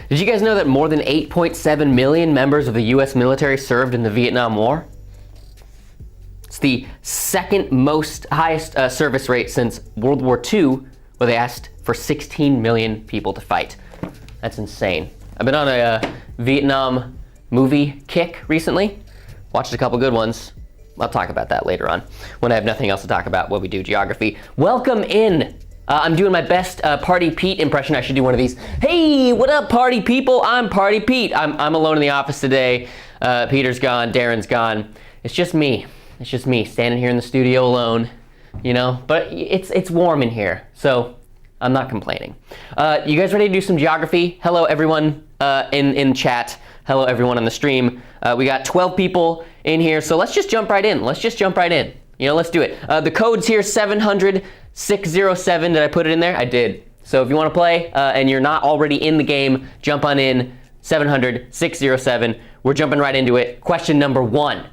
Did you guys know that more than 8.7 million members of the US military served in the Vietnam War? It's the second most highest service rate since World War II, where they asked for 16 million people to fight. That's insane. I've been on a Vietnam movie kick recently. Watched a couple good ones. I'll talk about that later on when I have nothing else to talk about while we do geography. Welcome in. I'm doing my best Party Pete impression. I should do one of these. Hey, what up, party people? I'm Party Pete. I'm alone in the office today. Peter's gone, Darren's gone. It's just me. It's just me standing here in the studio alone, you know? But it's warm in here, so I'm not complaining. You guys ready to do some geography? Hello, everyone in chat. Hello, everyone on the stream. We got 12 people in here, so let's just jump right in. Let's just jump right in. You know, let's do it. The code's here, 700-607. Did I put it in there? I did. So if you want to play and you're not already in the game, jump on in, 700-607. We're jumping right into it. Question number 1.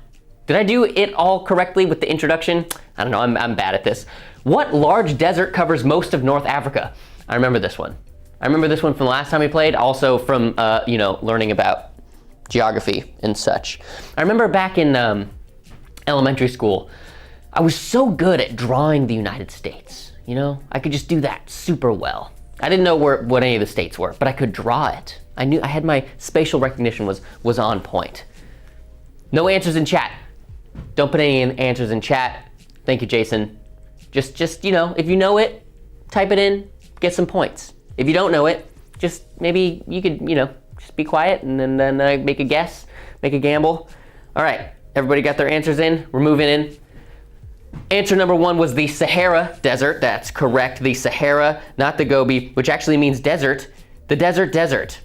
Did I do it all correctly with the introduction? I don't know, I'm bad at this. What large desert covers most of North Africa? I remember this one. I remember this one from the last time we played, also from, you know, learning about geography and such. I remember back in elementary school, I was so good at drawing the United States, you know? I could just do that super well. I didn't know what any of the states were, but I could draw it. I knew I had my spatial recognition was on point. No answers in chat. Don't put any answers in chat. Thank you, Jason. Just you know, if you know it, type it in, get some points. If you don't know it, just maybe you could, you know, just be quiet and then make a guess, make a gamble. All right, everybody got their answers in? We're moving in. Answer number 1 was the Sahara Desert. That's correct. The Sahara, not the Gobi, which actually means desert. The desert.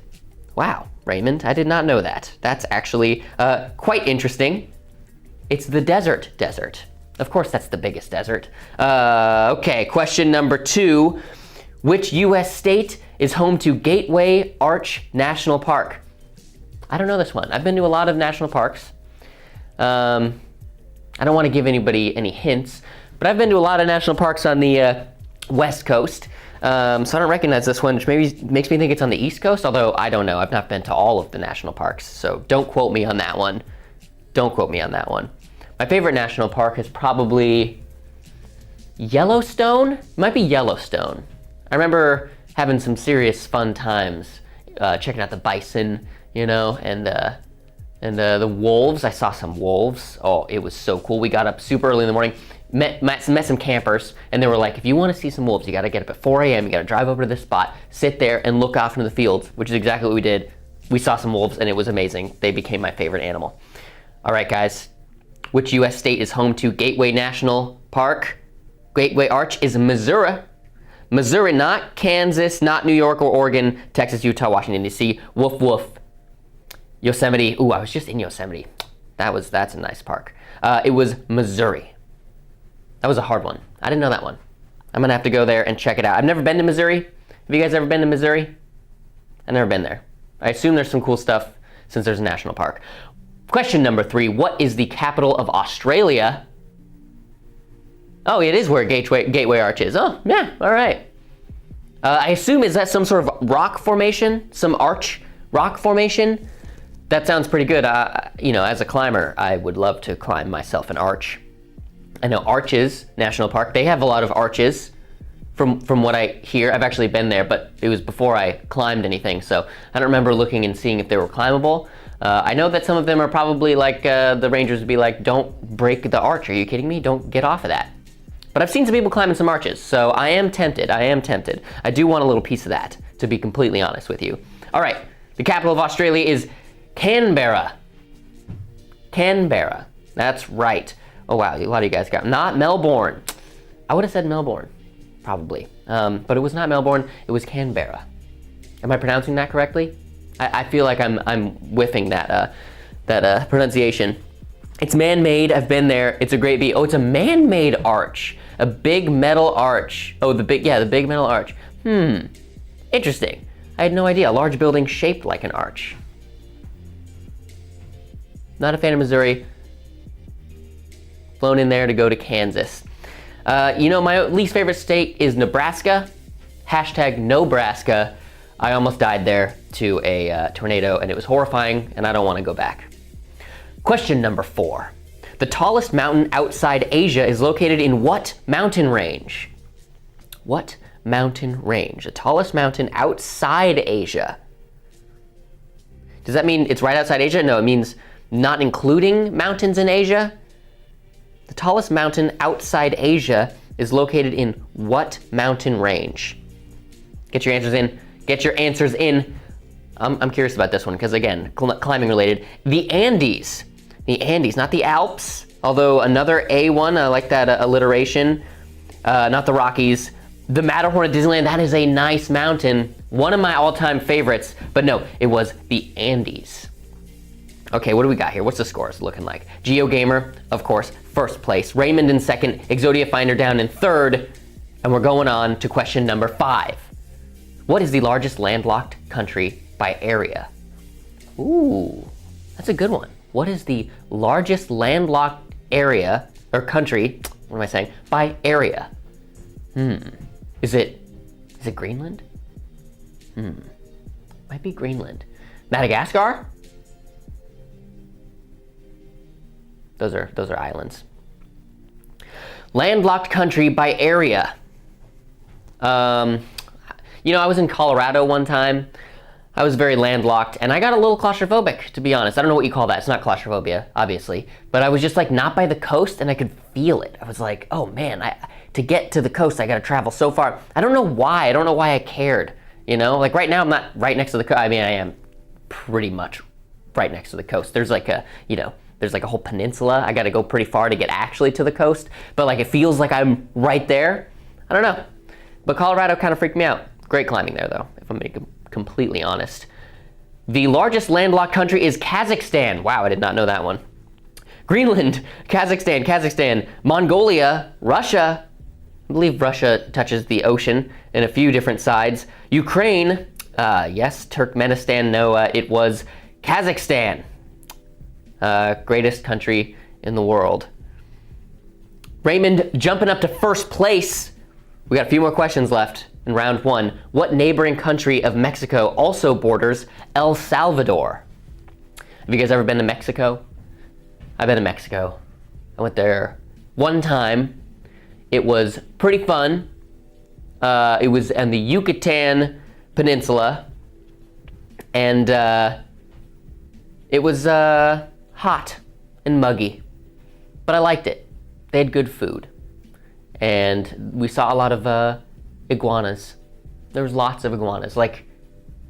Wow, Raymond, I did not know that. That's actually quite interesting. It's the desert. Of course, that's the biggest desert. Okay, question number 2. Which US state is home to Gateway Arch National Park? I don't know this one. I've been to a lot of national parks. I don't want to give anybody any hints, but I've been to a lot of national parks on the West Coast. So I don't recognize this one, which maybe makes me think it's on the East Coast, although I don't know. I've not been to all of the national parks, so don't quote me on that one. Don't quote me on that one. My favorite national park is probably Yellowstone. It might be Yellowstone. I remember having some serious fun times checking out the bison, you know, and the wolves. I saw some wolves. Oh, it was so cool. We got up super early in the morning, met some campers, and they were like, if you want to see some wolves, you got to get up at 4 a.m. You got to drive over to this spot, sit there, and look off into the fields, which is exactly what we did. We saw some wolves, and it was amazing. They became my favorite animal. All right, guys. Which U.S. state is home to Gateway National Park? Gateway Arch is Missouri. Missouri, not Kansas, not New York or Oregon, Texas, Utah, Washington, D.C. Woof, woof. Yosemite. Ooh, I was just in Yosemite. That's a nice park. It was Missouri. That was a hard one. I didn't know that one. I'm gonna have to go there and check it out. I've never been to Missouri. Have you guys ever been to Missouri? I've never been there. I assume there's some cool stuff since there's a national park. Question number 3, what is the capital of Australia? Oh, it is where Gateway Arch is. Oh, yeah, all right. I assume, is that some sort of rock formation? Some arch rock formation? That sounds pretty good. You know, as a climber, I would love to climb myself an arch. I know Arches National Park, they have a lot of arches from what I hear. I've actually been there, but it was before I climbed anything, so I don't remember looking and seeing if they were climbable. I know that some of them are probably like, the rangers would be like, don't break the arch, are you kidding me? Don't get off of that. But I've seen some people climbing some arches, so I am tempted. I do want a little piece of that, to be completely honest with you. All right, the capital of Australia is Canberra. Canberra, that's right. Oh wow, a lot of you guys got, not Melbourne. I would have said Melbourne, probably. But it was not Melbourne, it was Canberra. Am I pronouncing that correctly? I feel like I'm whiffing that pronunciation. It's man-made, I've been there, it's a great view. Oh, it's a man-made arch, a big metal arch. Oh, the big metal arch. Interesting. I had no idea, a large building shaped like an arch. Not a fan of Missouri. Flown in there to go to Kansas. You know, my least favorite state is Nebraska. Hashtag Nobraska. I almost died there to a tornado, and it was horrifying, and I don't want to go back. Question number 4. The tallest mountain outside Asia is located in what mountain range? What mountain range? The tallest mountain outside Asia. Does that mean it's right outside Asia? No, it means not including mountains in Asia. The tallest mountain outside Asia is located in what mountain range? Get your answers in. Get your answers in. I'm curious about this one because, again, climbing related. The Andes. The Andes, not the Alps, although another A one, I like that alliteration. Not the Rockies. The Matterhorn at Disneyland, that is a nice mountain. One of my all-time favorites, but no, it was the Andes. Okay, what do we got here? What's the scores looking like? GeoGamer, of course, first place. Raymond in second, Exodia Finder down in third, and we're going on to question number 5. What is the largest landlocked country by area? Ooh, that's a good one. What is the largest landlocked area, or country, what am I saying, by area? Is it Greenland? Might be Greenland. Madagascar? Those are islands. Landlocked country by area. You know, I was in Colorado one time. I was very landlocked, and I got a little claustrophobic, to be honest. I don't know what you call that. It's not claustrophobia, obviously. But I was just like not by the coast, and I could feel it. I was like, oh man, to get to the coast, I gotta travel so far. I don't know why. I don't know why I cared. You know, like right now I'm not right next to the coast. I mean, I am pretty much right next to the coast. There's like a, you know, there's like a whole peninsula. I gotta go pretty far to get actually to the coast. But like it feels like I'm right there. I don't know. But Colorado kind of freaked me out. Great climbing there though, if I'm being completely honest. The largest landlocked country is Kazakhstan. Wow, I did not know that one. Greenland, Kazakhstan, Mongolia, Russia. I believe Russia touches the ocean in a few different sides. Ukraine, yes. Turkmenistan, no, it was Kazakhstan. Greatest country in the world. Raymond jumping up to first place. We got a few more questions left in round 1. What neighboring country of Mexico also borders El Salvador? Have you guys ever been to Mexico? I've been to Mexico. I went there one time. It was pretty fun. It was on the Yucatan Peninsula. And it was hot and muggy. But I liked it. They had good food. And we saw a lot of iguanas. There was lots of iguanas, like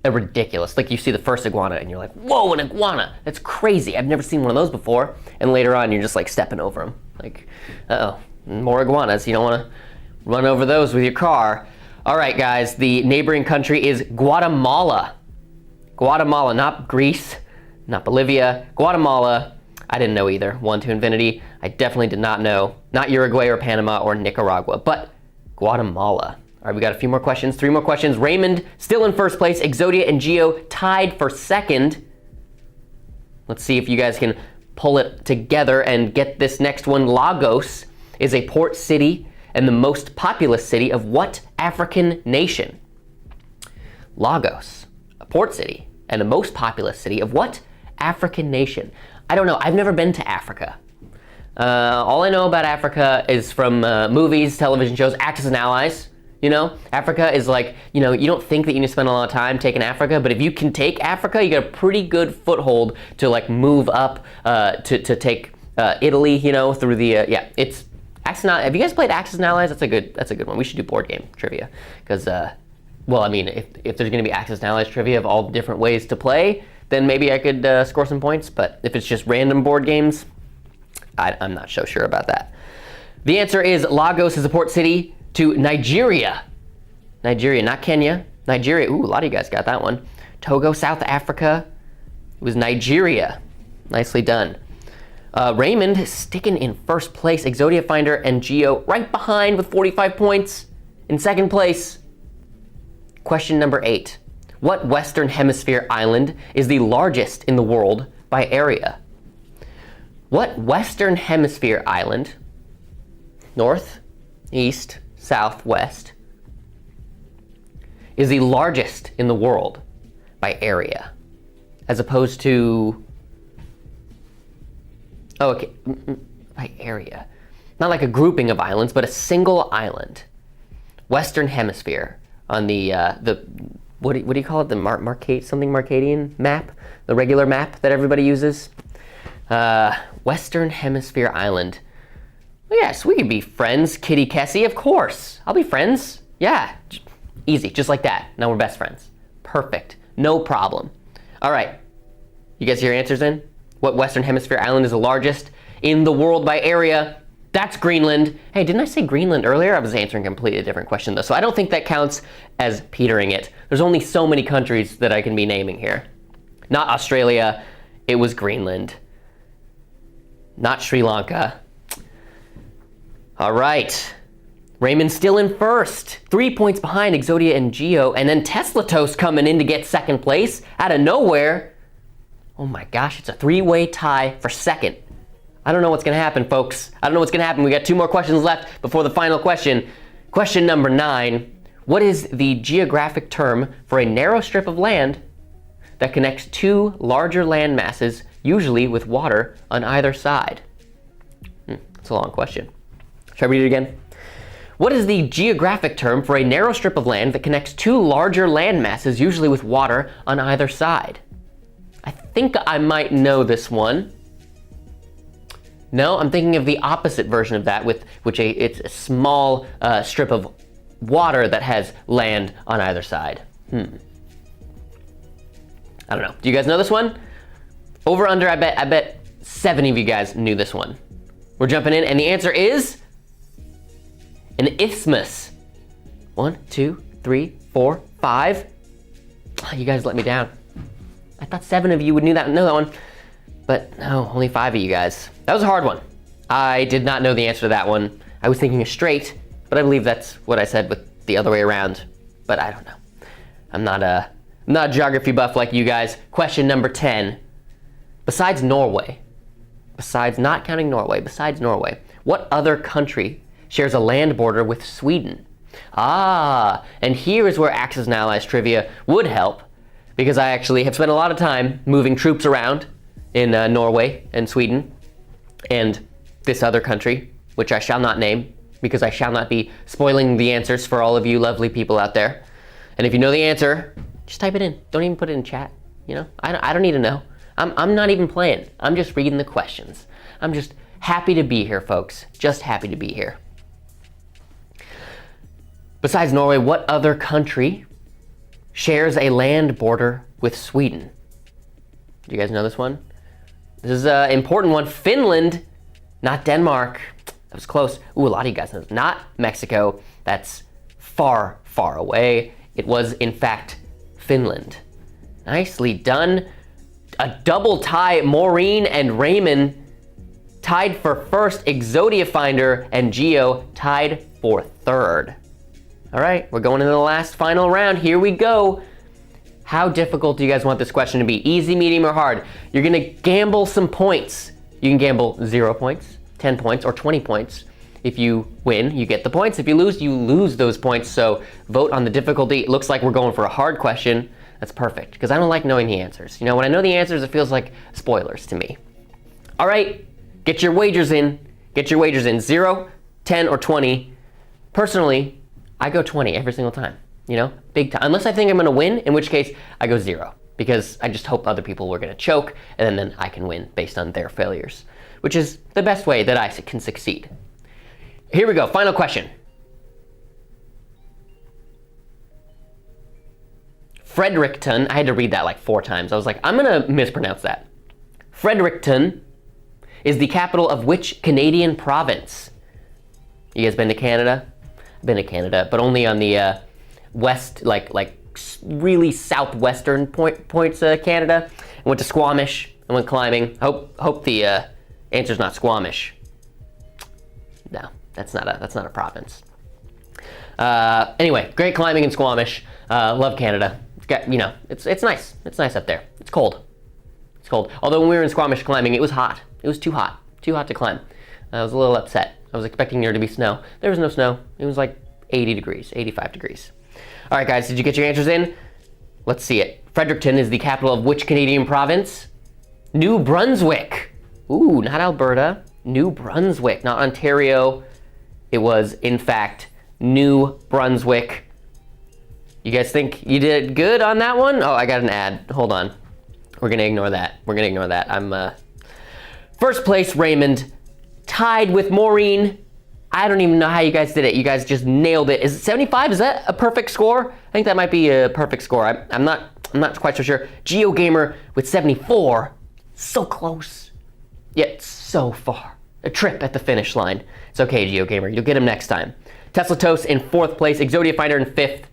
ridiculous. Like you see the first iguana and you're like, whoa, an iguana, that's crazy. I've never seen one of those before. And later on you're just like stepping over them. Like, uh-oh, more iguanas. You don't want to run over those with your car. All right, guys, the neighboring country is Guatemala. Guatemala, not Greece, not Bolivia. Guatemala, I didn't know either. 1 to infinity, I definitely did not know. Not Uruguay or Panama or Nicaragua, but Guatemala. All right, we got a few more questions, 3 more questions. Raymond still in first place. Exodia and Geo tied for second. Let's see if you guys can pull it together and get this next one. Lagos is a port city and the most populous city of what African nation? Lagos, a port city and the most populous city of what African nation? I don't know. I've never been to Africa. All I know about Africa is from movies, television shows, Axis and Allies. You know, Africa is like, you know, you don't think that you need to spend a lot of time taking Africa, but if you can take Africa, you got a pretty good foothold to like move up to take Italy, you know, through the, yeah, it's Axis and Allies. Have you guys played Axis and Allies? That's a good one. We should do board game trivia because, well, I mean, if there's going to be Axis and Allies trivia of all different ways to play, then maybe I could score some points, but if it's just random board games, I'm not so sure about that. The answer is Lagos is a port city to Nigeria. Nigeria, not Kenya. Nigeria, ooh, a lot of you guys got that one. Togo, South Africa. It was Nigeria. Nicely done. Raymond sticking in first place. Exodia Finder and Geo right behind with 45 points. In second place. Question number 8. What Western Hemisphere island is the largest in the world by area? What Western Hemisphere island, north, east, south, west, is the largest in the world by area, as opposed to, oh, okay, by area. Not like a grouping of islands, but a single island. Western Hemisphere on the what do you call it? The Marcadian map? The regular map that everybody uses? Western Hemisphere island. Yes, we could be friends, Kitty Kessie, of course. I'll be friends. Yeah, easy, just like that. Now we're best friends. Perfect, no problem. All right, you guys your answers in? What Western Hemisphere island is the largest in the world by area? That's Greenland. Hey, didn't I say Greenland earlier? I was answering a completely different question though, so I don't think that counts as petering it. There's only so many countries that I can be naming here. Not Australia, it was Greenland. Not Sri Lanka. All right, Raymond's still in first. 3 points behind Exodia and Geo, and then Tesla Toast coming in to get second place out of nowhere. Oh my gosh, it's a three-way tie for second. I don't know what's gonna happen, folks. I don't know what's gonna happen. We got 2 more questions left before the final question. Question number 9. What is the geographic term for a narrow strip of land that connects 2 larger land masses, usually with water on either side? That's a long question. Should I read it again? What is the geographic term for a narrow strip of land that connects 2 larger land masses, usually with water on either side? I think I might know this one. No, I'm thinking of the opposite version of that, it's a small strip of water that has land on either side. I don't know. Do you guys know this one? Over under, I bet 7 of you guys knew this one. We're jumping in, and the answer is an isthmus. 1, 2, 3, 4, 5. Oh, you guys let me down. I thought 7 of you would know that one. But no, only 5 of you guys. That was a hard one. I did not know the answer to that one. I was thinking a strait, but I believe that's what I said with the other way around. But I don't know. I'm not a geography buff like you guys. Question number 10. Besides Norway, not counting Norway, besides Norway, what other country shares a land border with Sweden? Ah, and here is where Axis and Allies trivia would help, because I actually have spent a lot of time moving troops around in Norway and Sweden, and this other country, which I shall not name, because I shall not be spoiling the answers for all of you lovely people out there. And if you know the answer, just type it in. Don't even put it in chat. You know, I don't need to know. I'm not even playing. I'm just reading the questions. I'm just happy to be here, folks. Just happy to be here. Besides Norway, what other country shares a land border with Sweden? Do you guys know this one? This is an important one. Finland, not Denmark. That was close. Ooh, a lot of you guys know this. Not Mexico. That's far, far away. It was, in fact, Finland. Nicely done. A double tie. Maureen and Raymond tied for first. Exodia Finder and Geo tied for third. All right, we're going into the last final round. Here we go. How difficult do you guys want this question to be? Easy, medium, or hard? You're gonna gamble some points. You can gamble 0 points, 10 points, or 20 points. If you win, you get the points. If you lose, you lose those points. So vote on the difficulty. It looks like we're going for a hard question. That's perfect, because I don't like knowing the answers. You know, when I know the answers, it feels like spoilers to me. All right, get your wagers in. Get your wagers in. 0, 10, or 20. Personally, I go 20 every single time, you know, big time. Unless I think I'm gonna win, in which case I go 0, because I just hope other people were gonna choke, and then I can win based on their failures, which is the best way that I can succeed. Here we go, final question. Fredericton, I had to read that like 4 times. I was like, I'm gonna mispronounce that. Fredericton is the capital of which Canadian province? You guys been to Canada? Been to Canada, but only on the west, like really southwestern points of Canada. I went to Squamish. I went climbing. Hope the answer's not Squamish. No, that's not a province. Anyway, great climbing in Squamish. Love Canada. It's got, you know, it's nice. It's nice up there. It's cold. It's cold. Although when we were in Squamish climbing, it was hot. It was too hot to climb. I was a little upset. I was expecting there to be snow. There was no snow. It was like 80 degrees, 85 degrees. All right, guys, did you get your answers in? Let's see it. Fredericton is the capital of which Canadian province? New Brunswick. Ooh, not Alberta. New Brunswick, not Ontario. It was, in fact, New Brunswick. You guys think you did good on that one? Oh, I got an ad. Hold on. We're gonna ignore that. I'm first place, Raymond. Tied with Maureen. I don't even know how you guys did it. You guys just nailed it. Is it 75? Is that a perfect score? I think that might be a perfect score. I'm not quite so sure. GeoGamer with 74. So close, yet so far. A trip at the finish line. It's okay, GeoGamer. You'll get him next time. Tesla Toast in 4th place. Exodia Finder in 5th.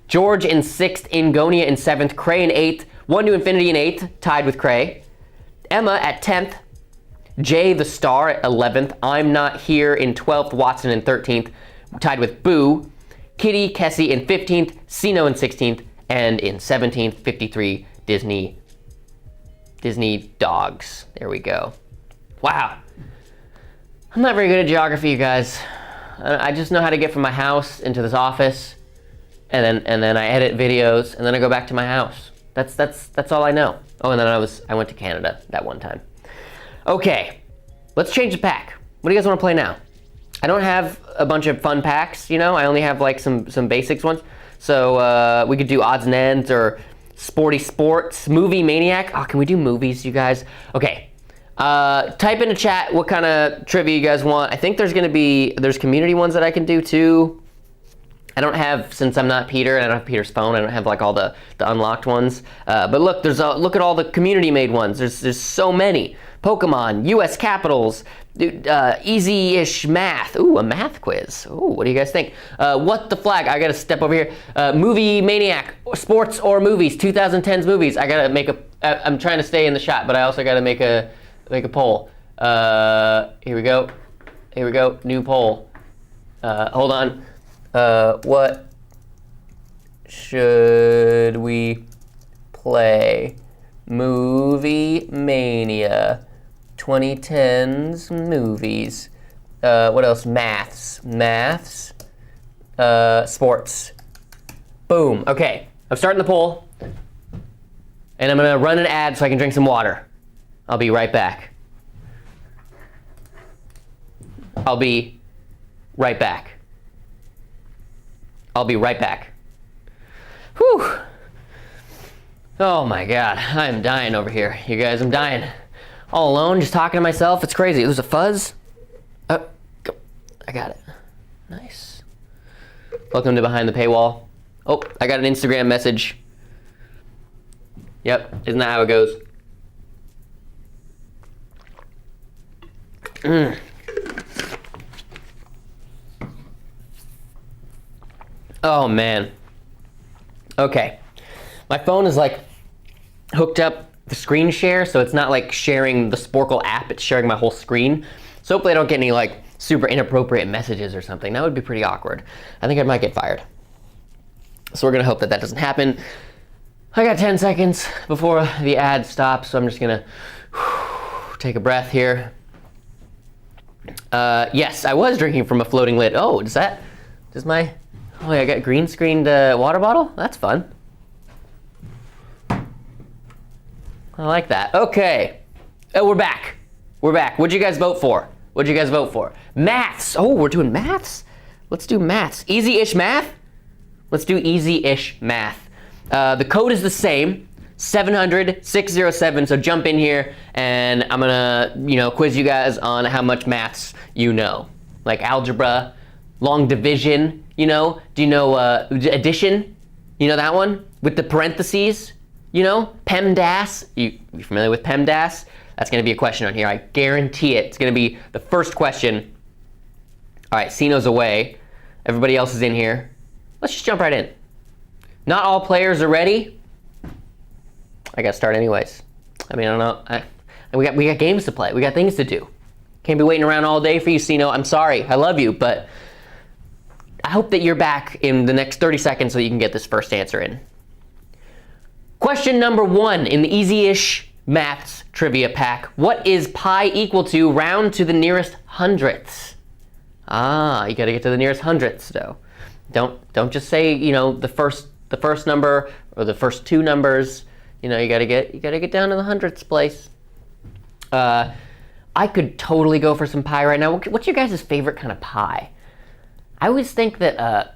George in 6th. Ingonia in 7th. Cray in 8th. One to Infinity in 8th. Tied with Cray. Emma at 10th. Jay the Star at 11th. I'm Not Here in 12th. Watson in 13th. Tied with Boo. Kitty Kessie in 15th. Sino in 16th. And in 17th, 53, Disney Dogs. There we go. Wow. I'm not very good at geography, you guys. I just know how to get from my house into this office, and then I edit videos, and then I go back to my house. That's all I know. Oh, and then I went to Canada that one time. Okay, let's change the pack. What do you guys want to play now? I don't have a bunch of fun packs, you know? I only have like some basics ones. So we could do odds and ends or sporty sports, movie maniac. Oh, can we do movies, you guys? Okay. Type in the chat what kind of trivia you guys want. I think there's community ones that I can do too. I don't have, since I'm not Peter and I don't have Peter's phone, I don't have like all the unlocked ones. But look, look at all the community made ones. There's so many. Pokemon, US capitals, easy-ish math. Ooh, a math quiz. Ooh, what do you guys think? What the flag? I gotta step over here. Movie maniac, sports or movies, 2010s movies. I gotta make I'm trying to stay in the shot, but I also gotta make a poll. Here we go. New poll. Hold on. What should we play? Movie Mania. 2010s movies. What else? Maths. Sports. Boom. Okay. I'm starting the poll. And I'm going to run an ad so I can drink some water. I'll be right back. Whew. Oh my God, I'm dying over here. You guys, I'm dying. All alone, just talking to myself. It's crazy. There's a fuzz. Oh, I got it. Nice. Welcome to Behind the Paywall. Oh, I got an Instagram message. Yep, isn't that how it goes? Oh man. Okay. My phone is like hooked up the screen share, so it's not like sharing the Sporcle app, it's sharing my whole screen. So hopefully I don't get any like super inappropriate messages or something. That would be pretty awkward. I think I might get fired. So we're gonna hope that doesn't happen. I got 10 seconds before the ad stops, so I'm just gonna take a breath here. Yes, I was drinking from a floating lid. Oh, I got green screened water bottle? That's fun. I like that. Okay. Oh, we're back. What'd you guys vote for? Maths. Oh, we're doing maths? Let's do maths. Easy-ish math? Let's do easy-ish math. The code is the same, 700-607, so jump in here and I'm gonna, quiz you guys on how much maths you know. Like algebra, long division, do you know addition? You know that one? With the parentheses? PEMDAS. You familiar with PEMDAS? That's going to be a question on here. I guarantee it. It's going to be the first question. All right, Sino's away. Everybody else is in here. Let's just jump right in. Not all players are ready. I got to start anyways. I mean, I don't know. We got games to play. We got things to do. Can't be waiting around all day for you, Sino. I'm sorry. I love you, but I hope that you're back in the next 30 seconds so you can get this first answer in. Question number 1 in the easy-ish maths trivia pack. What is pi equal to round to the nearest hundredths? Ah, you gotta get to the nearest hundredths though. Don't just say, you know, the first number or the first two numbers. You know, you gotta get down to the hundredths place. I could totally go for some pie right now. What's your guys' favorite kind of pie? I always think that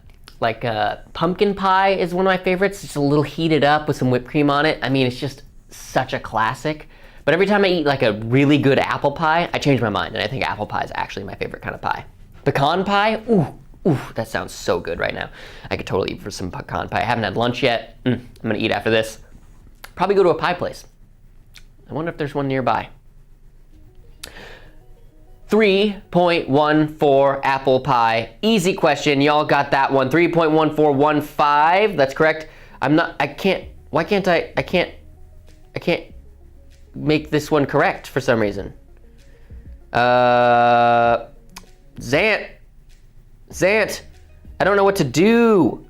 pumpkin pie is one of my favorites. It's a little heated up with some whipped cream on it. I mean, it's just such a classic. But every time I eat like a really good apple pie, I change my mind, and I think apple pie is actually my favorite kind of pie. Pecan pie, ooh, that sounds so good right now. I could totally eat for some pecan pie. I haven't had lunch yet. I'm gonna eat after this. Probably go to a pie place. I wonder if there's one nearby. 3.14 apple pie. Easy question. Y'all got that one. 3.1415. That's correct. I can't make this one correct for some reason. Zant, I don't know what to do.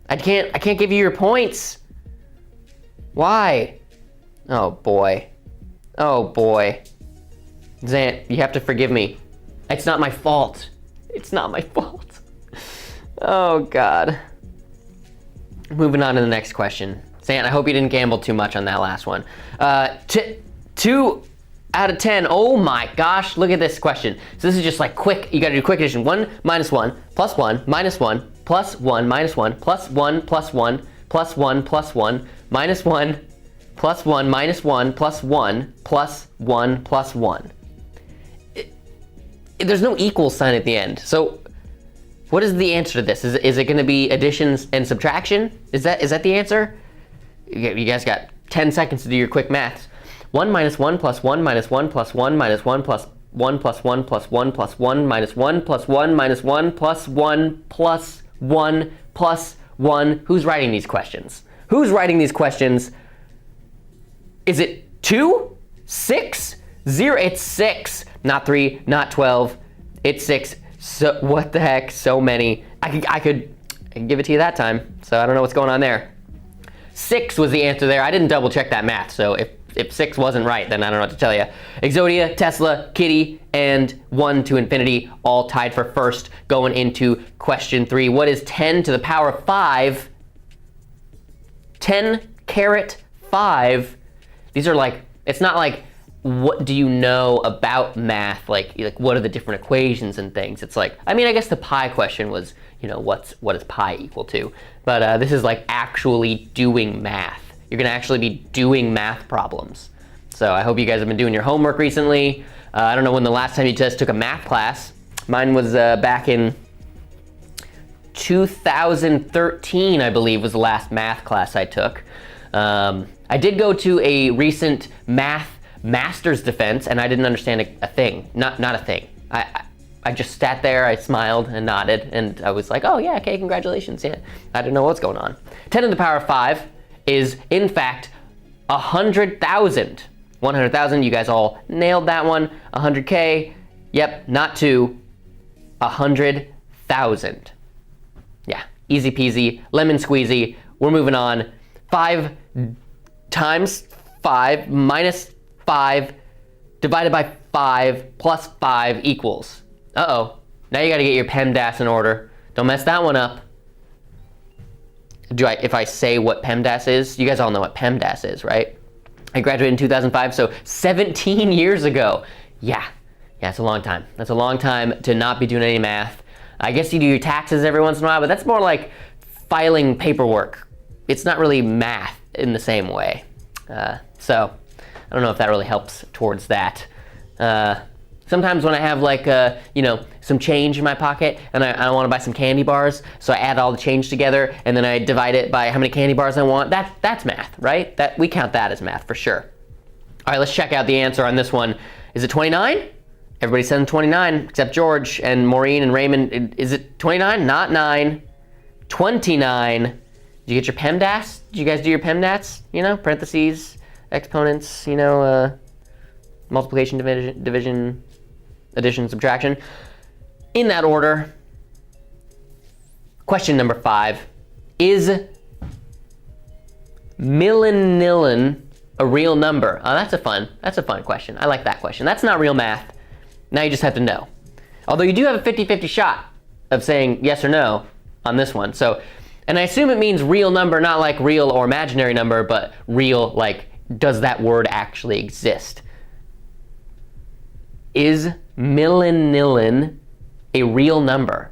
I can't give you your points. Why? Oh boy. Zant, you have to forgive me. It's not my fault. Oh God. Moving on to the next question. Zant, I hope you didn't gamble too much on that last one. 2 out of 10. Oh my gosh, look at this question. So this is just like quick, you gotta do quick addition. 1 minus 1 plus 1 minus 1 plus 1 minus 1 plus 1 plus 1 plus 1 plus 1 minus 1 plus 1 minus 1 plus 1 plus 1 plus 1. There's no equal sign at the end. So what is the answer to this? Is it gonna be addition and subtraction? Is that the answer? You guys got 10 seconds to do your quick maths. 1 minus 1 plus 1 minus 1 plus 1 minus 1 plus 1 plus 1 plus 1 plus 1 minus 1 plus 1 minus 1 plus 1 plus 1 plus 1. Who's writing these questions? Is it 2, 6, 0? It's 6, not 3, not 12. It's 6. So what the heck? So many. I could give it to you that time. So I don't know what's going on there. 6 was the answer there. I didn't double check that math. So if 6 wasn't right, then I don't know what to tell you. Exodia, Tesla, Kitty, and 1 to infinity all tied for first going into question 3. What is 10 to the power of 5? 10 carat 5. These are like, it's not like, what do you know about math? Like what are the different equations and things? It's like, I mean, I guess the pi question was, you know, what is pi equal to? But this is like actually doing math. You're gonna actually be doing math problems. So I hope you guys have been doing your homework recently. I don't know when the last time you just took a math class. Mine was back in 2013, I believe, was the last math class I took. I did go to a recent math master's defense, and I didn't understand a thing. Not a thing. I just sat there, I smiled and nodded, and I was like, oh yeah, okay, congratulations, yeah. I didn't know what's going on. 10 to the power of 5 is, in fact, 100,000. 100,000, you guys all nailed that one. 100K, yep, not 2, 100,000. Yeah, easy peasy, lemon squeezy. We're moving on. 5 times 5 minus 5 divided by 5 plus 5 equals. Uh-oh, now you gotta get your PEMDAS in order. Don't mess that one up. If I say what PEMDAS is, you guys all know what PEMDAS is, right? I graduated in 2005, so 17 years ago. Yeah, it's a long time. That's a long time to not be doing any math. I guess you do your taxes every once in a while, but that's more like filing paperwork. It's not really math in the same way. So I don't know if that really helps towards that. Sometimes when I have like, some change in my pocket and I want to buy some candy bars, so I add all the change together and then I divide it by how many candy bars I want. That's math, right? We count that as math for sure. All right, let's check out the answer on this one. Is it 29? Everybody said 29 except George and Maureen and Raymond. Is it 29? Not 9. 29. Did you get your PEMDAS? Did you guys do your PEMDAS? Parentheses, exponents, multiplication, division, addition, subtraction. In that order, question number 5. Is Millennium a real number? Oh, that's a fun question. I like that question. That's not real math. Now you just have to know. Although you do have a 50-50 shot of saying yes or no. on this one. So, and I assume it means real number, not like real or imaginary number, but real, like, does that word actually exist? Is millennium a real number?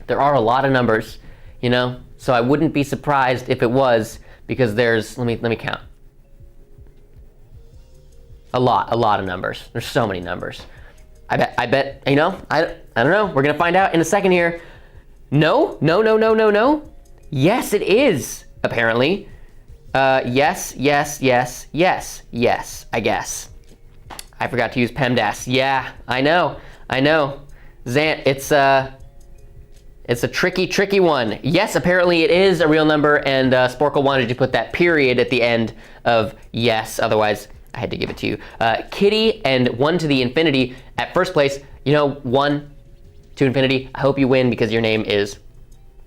There are a lot of numbers, you know, so I wouldn't be surprised if it was, because there's, let me count. A lot of numbers. There's so many numbers. I bet, you know, I don't know. We're gonna find out in a second here. No. Yes, it is, apparently. Yes, I guess. I forgot to use PEMDAS. Yeah, I know. Zant, it's a tricky one. Yes, apparently it is a real number, and Sporcle wanted to put that period at the end of yes, otherwise I had to give it to you. Kitty and 1 to the infinity at first place. You know, 1 to infinity. I hope you win because your name is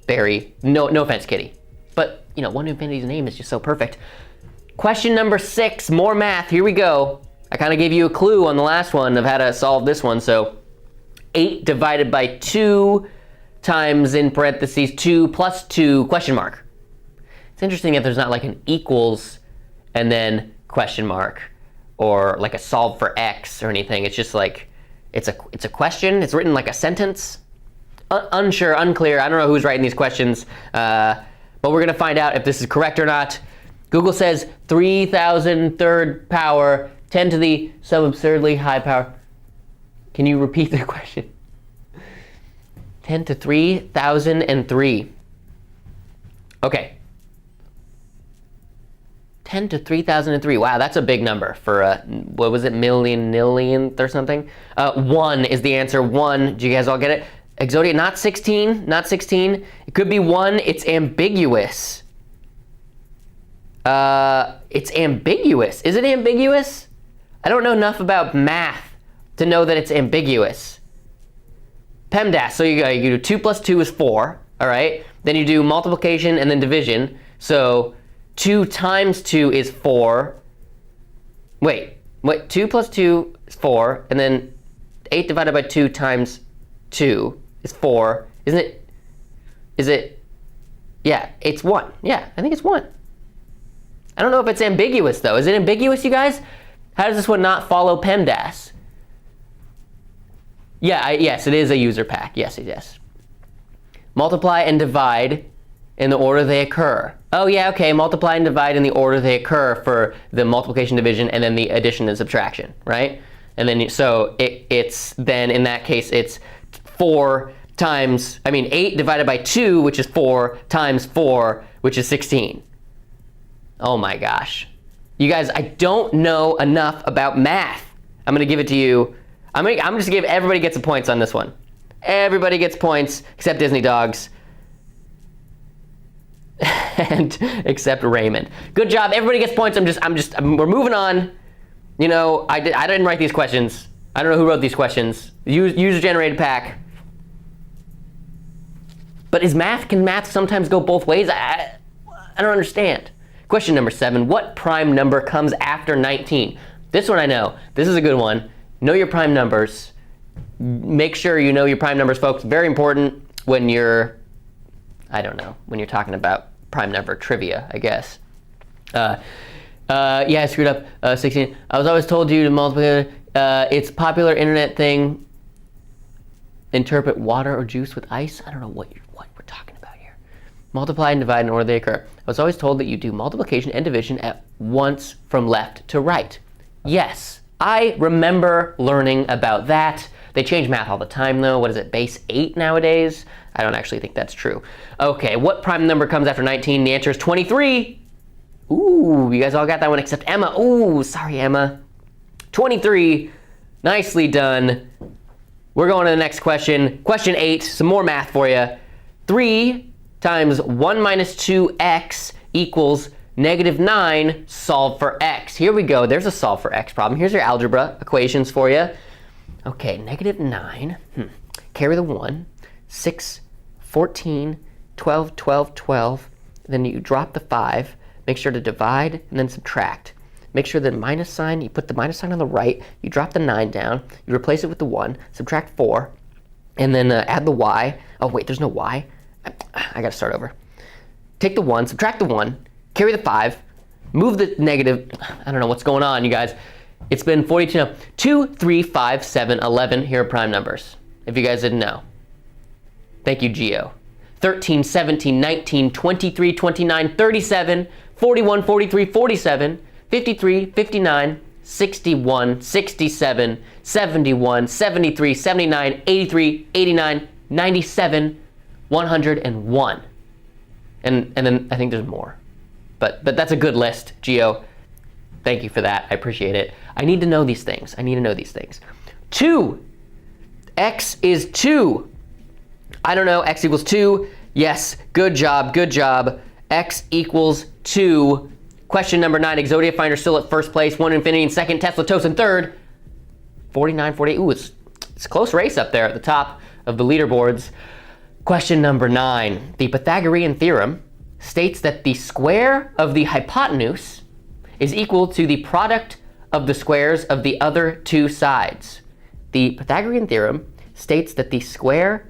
Barry. No offense, Kitty. But, you know, 1 to infinity's name is just so perfect. Question number 6, more math. Here we go. I kind of gave you a clue on the last one of how to solve this one. So 8 divided by 2 times, in parentheses, 2 plus 2, question mark. It's interesting if there's not like an equals and then question mark, or like a solve for x or anything. It's just like, it's a question. It's written like a sentence. Unsure, unclear. I don't know who's writing these questions, but we're gonna find out if this is correct or not. Google says 3,000 third power, 10 to the some absurdly high power. Can you repeat the question? 10 to 3,003. Okay. 10 to 3,003. Wow, that's a big number for what was it, millionth or something? 1 is the answer. 1. Do you guys all get it? Exodia, not 16. Not 16. It could be 1. It's ambiguous. It's ambiguous. Is it ambiguous? I don't know enough about math to know that it's ambiguous. PEMDAS, so you do 2 plus 2 is 4, all right? Then you do multiplication and then division. So 2 times 2 is 4. Wait, 2 plus 2 is 4, and then 8 divided by 2 times 2 is 4. Is it, yeah, it's 1. Yeah, I think it's 1. I don't know if it's ambiguous though. Is it ambiguous, you guys? How does this one not follow PEMDAS? Yeah, yes, it is a user pack. Yes. Multiply and divide in the order they occur. Oh yeah, okay, multiply and divide in the order they occur for the multiplication, division, and then the addition and subtraction, right? And then, so it's then, in that case, it's 8 divided by 2, which is 4, times 4, which is 16. Oh my gosh. You guys, I don't know enough about math. I'm gonna give it to you. I'm just gonna give, everybody gets points on this one. Everybody gets points, except Disney Dogs. And except Raymond. Good job, everybody gets points. We're moving on. You know, I didn't write these questions. I don't know who wrote these questions. User-generated pack. But can math sometimes go both ways? I don't understand. Question number 7, what prime number comes after 19? This one I know. This is a good one. Know your prime numbers. Make sure you know your prime numbers, folks. Very important when you're, I don't know, when you're talking about prime number trivia, I guess. Yeah, I screwed up. 16. I was always told you to multiply. It's popular internet thing. Interpret water or juice with ice. I don't know what we're talking about here. Multiply and divide in order they occur. I was always told that you do multiplication and division at once from left to right. Yes. I remember learning about that. They change math all the time though. What is it, base 8 nowadays? I don't actually think that's true. Okay, what prime number comes after 19? The answer is 23. Ooh, you guys all got that one except Emma. Ooh, sorry Emma. 23, nicely done. We're going to the next question. Question 8, some more math for you. 3 times 1 minus 2x equals -9, solve for x. Here we go, there's a solve for x problem. Here's your algebra equations for you. Okay, -9, carry the 1, 6, 14, 12, 12, 12. Then you drop the 5, make sure to divide and then subtract. Make sure the minus sign, you put the minus sign on the right, you drop the 9 down, you replace it with the 1, subtract 4, and then add the y. Oh wait, there's no y. I I gotta start over. Take the 1, subtract the 1, carry the 5, move the negative. I don't know what's going on, you guys. It's been 42 now. 2, 3, 5, 7, 11. Here are prime numbers, if you guys didn't know. Thank you, Geo. 13, 17, 19, 23, 29, 37, 41, 43, 47, 53, 59, 61, 67, 71, 73, 79, 83, 89, 97, 101. And then I think there's more. But that's a good list, Geo. Thank you for that. I appreciate it. I need to know these things. 2. X is 2. I don't know. X equals 2. Yes. Good job. X equals 2. Question number 9. Exodia Finder still at first place. 1 Infinity in second. Tesla Toast in third. 49, 48. Ooh, it's a close race up there at the top of the leaderboards. Question number 9. The Pythagorean theorem states that the square of the hypotenuse is equal to the product of the squares of the other two sides. The Pythagorean theorem states that the square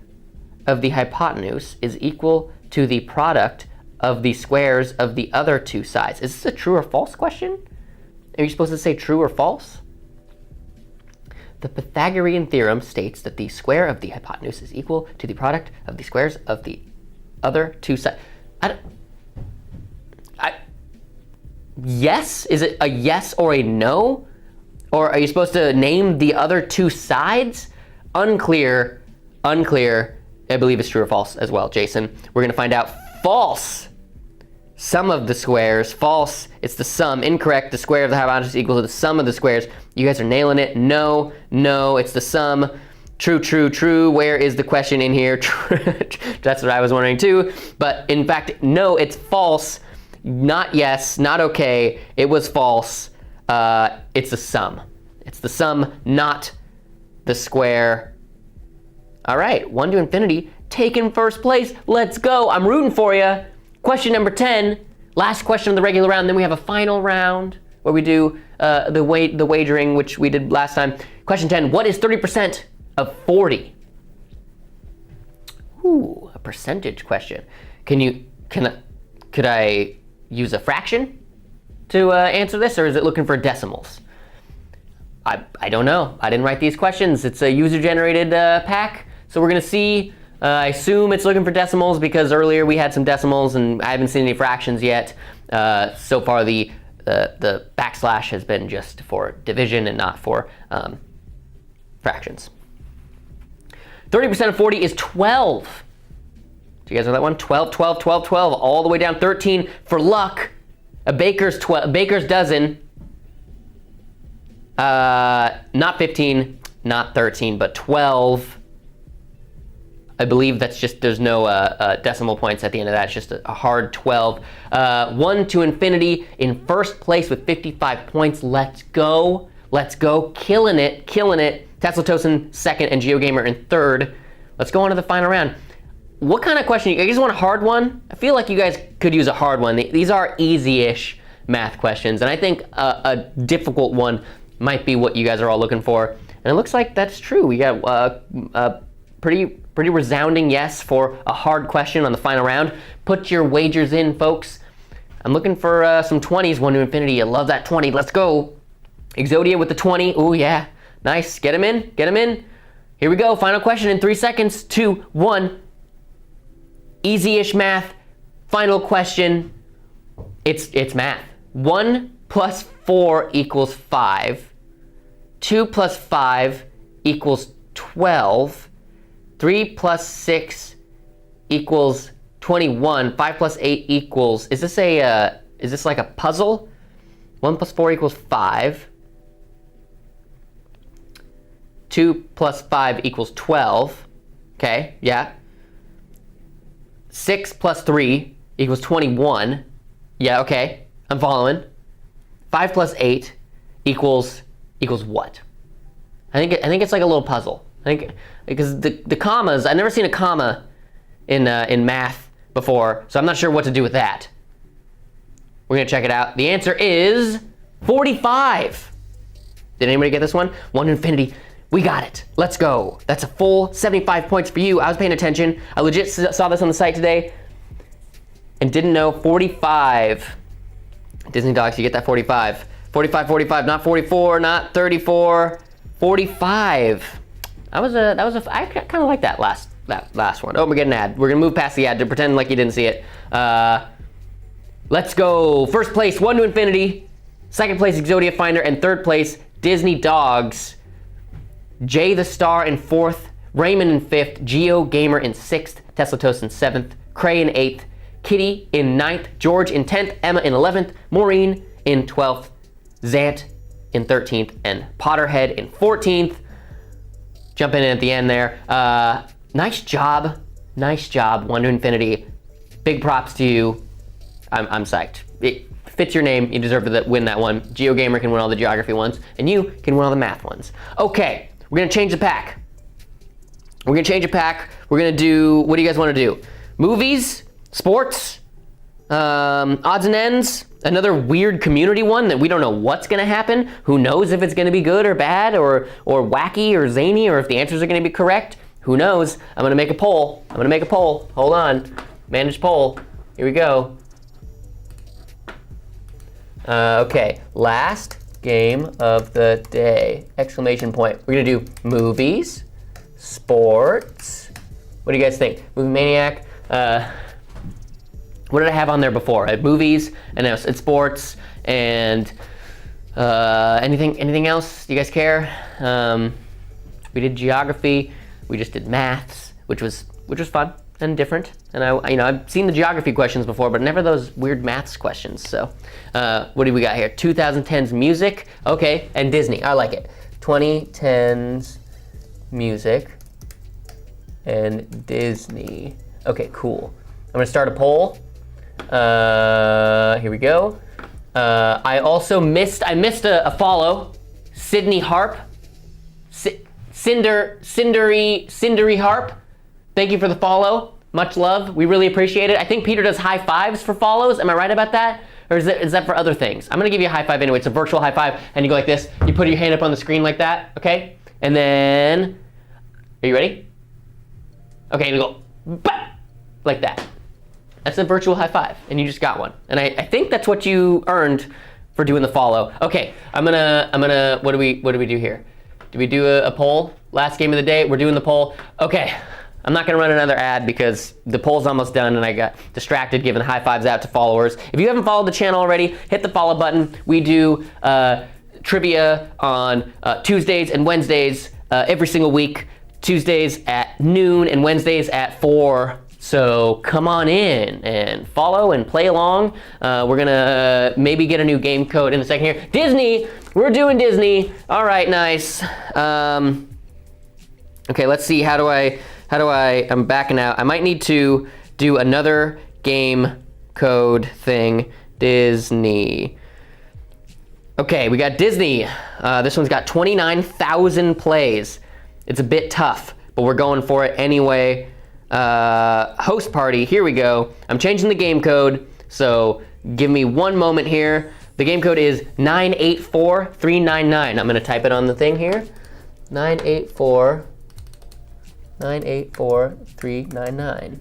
of the hypotenuse is equal to the product of the squares of the other two sides. Is this a true or false question? Are you supposed to say true or false? The Pythagorean theorem states that the square of the hypotenuse is equal to the product of the squares of the other two sides. Yes? Is it a yes or a no? Or are you supposed to name the other two sides? Unclear. I believe it's true or false as well, Jason. We're gonna find out. False. Sum of the squares. False. It's the sum. Incorrect. The square of the hypotenuse is equal to the sum of the squares. You guys are nailing it. No. It's the sum. True. Where is the question in here? That's what I was wondering too. But in fact, no, it's false. Not yes, not okay. It was false. It's the sum. It's the sum, not the square. All right, 1 to infinity, taking first place. Let's go. I'm rooting for you. Question number 10, last question of the regular round. Then we have a final round where we do the wagering, which we did last time. Question 10, what is 30% of 40? Ooh, a percentage question. Could I use a fraction to answer this, or is it looking for decimals? I don't know. I didn't write these questions. It's a user-generated pack, so we're gonna see. I assume it's looking for decimals because earlier we had some decimals and I haven't seen any fractions yet. So far the backslash has been just for division and not for fractions. 30% of 40 is 12. Do you guys know that one? 12, all the way down. 13 for luck. A baker's dozen. Not 15, not 13, but 12. I believe that's just, there's no decimal points at the end of that. It's just a hard 12. 1 to infinity in first place with 55 points. Let's go. Killing it. Tesla Tosin second and GeoGamer in third. Let's go on to the final round. What kind of question? You guys want a hard one? I feel like you guys could use a hard one. These are easy-ish math questions, and I think a difficult one might be what you guys are all looking for. And it looks like that's true. We got a pretty resounding yes for a hard question on the final round. Put your wagers in, folks. I'm looking for some 20s, 1 to infinity. I love that 20. Let's go. Exodia with the 20. Oh yeah, nice. Get him in. Here we go. Final question in 3 seconds. 2, 1. Easy-ish math. Final question. It's math. 1 plus 4 equals 5. 2 plus 5 equals 12. 3 plus 6 equals 21. 5 plus 8 equals, is this like a puzzle? 1 plus 4 equals 5. 2 plus 5 equals 12. Okay, yeah. 6 plus 3 equals 21. Yeah, okay, I'm following. 5 plus 8 equals what? I think it's like a little puzzle. I think because the commas, I've never seen a comma in math before, so I'm not sure what to do with that. We're gonna check it out. The answer is 45. Did anybody get this one? 1 to infinity. We got it. Let's go. That's a full 75 points for you. I was paying attention. I legit saw this on the site today. and didn't know 45. Disney Dogs, you get that 45. 45, 45, not 44, not 34, 45. I kind of like that last one. Oh, we're getting an ad. We're gonna move past the ad to pretend like you didn't see it. Let's go. First place, 1 to Infinity. Second place, Exodia Finder, and third place, Disney Dogs. Jay the Star in fourth, Raymond in fifth, Geo Gamer in sixth, Tesla Toast in seventh, Cray in eighth, Kitty in ninth, George in 10th, Emma in 11th, Maureen in 12th, Zant in 13th, and Potterhead in 14th. Jumping in at the end there. Nice job. Nice job. 1 to Infinity. Big props to you. I'm psyched. It fits your name. You deserve to win that one. GeoGamer can win all the geography ones, and you can win all the math ones. Okay, we're gonna change the pack. We're gonna change a pack. We're gonna do, what do you guys wanna do? Movies, sports, odds and ends, another weird community one that we don't know what's gonna happen. Who knows if it's gonna be good or bad or wacky or zany, or if the answers are gonna be correct. Who knows? I'm gonna make a poll. Hold on. Manage poll. Here we go. Okay, last game of the day. Exclamation point. We're gonna do movies, sports. What do you guys think? Movie Maniac. What did I have on there before? I had movies, and now it's sports, and anything else? Do you guys care? We did geography. We just did maths, which was fun and different. And I've seen the geography questions before, but never those weird maths questions. So, what do we got here? 2010s music. Okay, and Disney. I like it. 2010s music and Disney. Okay, cool. I'm gonna start a poll. Here we go. I also missed a follow. Sydney Harp. Cindery Harp. Thank you for the follow. Much love. We really appreciate it. I think Peter does high fives for follows. Am I right about that? Or is that for other things? I'm gonna give you a high five anyway. It's a virtual high five, and you go like this. You put your hand up on the screen like that, okay? And then, are you ready? Okay, and you go, bah! Like that. That's a virtual high five, and you just got one. And I think that's what you earned for doing the follow. Okay, I'm gonna, what do we do here? Do we do a poll? Last game of the day, we're doing the poll. Okay, I'm not gonna run another ad because the poll's almost done and I got distracted giving high fives out to followers. If you haven't followed the channel already, hit the follow button. We do trivia on Tuesdays and Wednesdays every single week. Tuesdays at noon and Wednesdays at 4. So come on in and follow and play along. We're gonna maybe get a new game code in a second here. Disney, we're doing Disney. All right, nice. Okay, let's see, I'm backing out. I might need to do another game code thing. Disney. Okay, we got Disney. This one's got 29,000 plays. It's a bit tough, but we're going for it anyway. Host party, here we go. I'm changing the game code, so give me one moment here. The game code is 984399. I'm gonna type it on the thing here. 984399.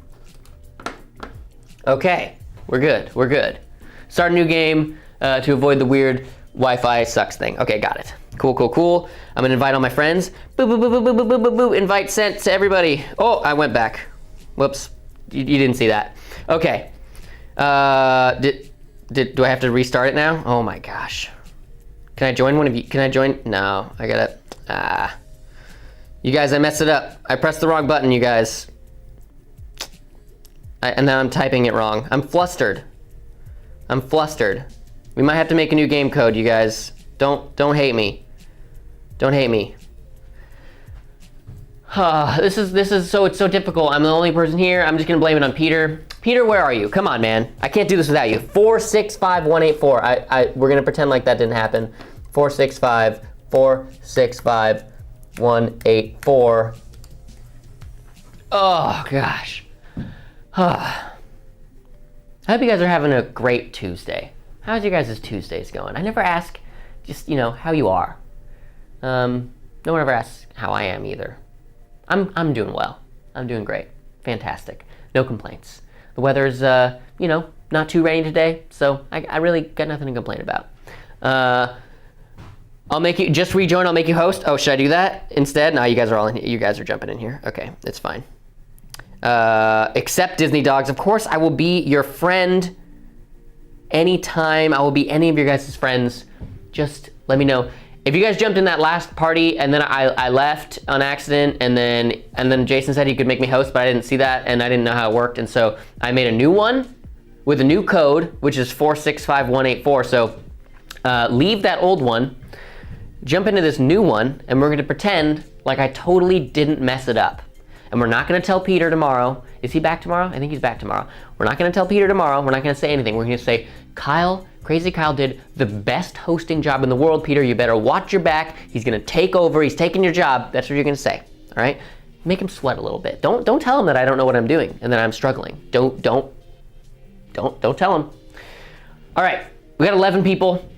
Okay, we're good. Start a new game to avoid the weird Wi-Fi sucks thing. Okay, got it. Cool. I'm gonna invite all my friends. Boo. Invite sent to everybody. Oh, I went back. Whoops, you didn't see that. Okay. Do I have to restart it now? Oh my gosh. Can I join one of you? Can I join? No, I gotta, You guys, I messed it up. I pressed the wrong button, you guys. And now I'm typing it wrong. I'm flustered. We might have to make a new game code, you guys. Don't hate me. Don't hate me. This is so difficult. I'm the only person here. I'm just gonna blame it on Peter. Peter, where are you? Come on, man. I can't do this without you. 465184. We're gonna pretend like that didn't happen. 465184. Oh gosh. I hope you guys are having a great Tuesday. How's your guys' Tuesdays going? I never ask just, how you are. No one ever asks how I am either. I'm doing well. I'm doing great. Fantastic. No complaints. The weather's not too rainy today, so I really got nothing to complain about. I'll make you, just rejoin, I'll make you host. Oh, should I do that instead? No, you guys are all in here. You guys are jumping in here. Okay, it's fine. Except Disney Dogs. Of course, I will be your friend anytime. I will be any of your guys' friends. Just let me know. If you guys jumped in that last party and then I left on accident and then Jason said he could make me host, but I didn't see that and I didn't know how it worked, and so I made a new one with a new code, which is 465184. So leave that old one, jump into this new one, and we're gonna pretend like I totally didn't mess it up. And we're not gonna tell Peter tomorrow. Is he back tomorrow? I think he's back tomorrow. We're not gonna tell Peter tomorrow. We're not gonna say anything. We're gonna say, Crazy Kyle did the best hosting job in the world, Peter. You better watch your back. He's gonna take over. He's taking your job. That's what you're gonna say, all right? Make him sweat a little bit. Don't tell him that I don't know what I'm doing and that I'm struggling. Don't tell him. All right, we got 11 people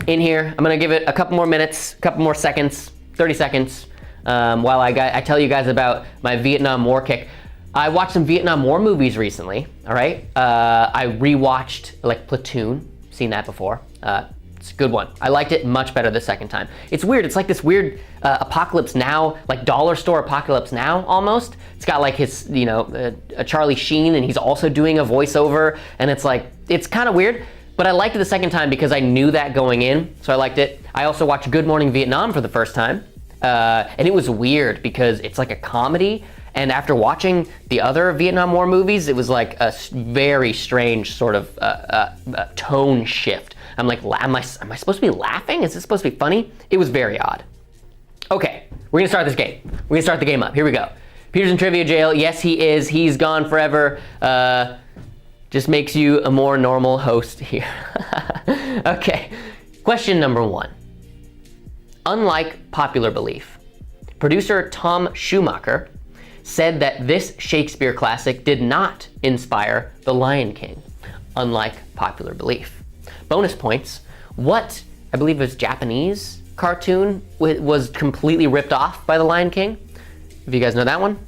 in here. I'm gonna give it a couple more minutes, a couple more seconds, 30 seconds, while I tell you guys about my Vietnam War kick. I watched some Vietnam War movies recently, all right? I rewatched like Platoon, seen that before. It's a good one. I liked it much better the second time. It's weird, it's like this weird Apocalypse Now, like dollar store Apocalypse Now almost. It's got like his, a Charlie Sheen, and he's also doing a voiceover, and it's like, it's kind of weird, but I liked it the second time because I knew that going in, so I liked it. I also watched Good Morning Vietnam for the first time, and it was weird because it's like a comedy. And after watching the other Vietnam War movies, it was like a very strange sort of tone shift. I'm like, am I supposed to be laughing? Is this supposed to be funny? It was very odd. Okay, we're gonna start this game. We're gonna start the game up. Here we go. Peter's in trivia jail. Yes, he is. He's gone forever. Just makes you a more normal host here. Okay, question number 1. Unlike popular belief, producer Tom Schumacher said that this Shakespeare classic did not inspire The Lion King, unlike popular belief. Bonus points, what I believe was Japanese cartoon was completely ripped off by The Lion King? If you guys know that one,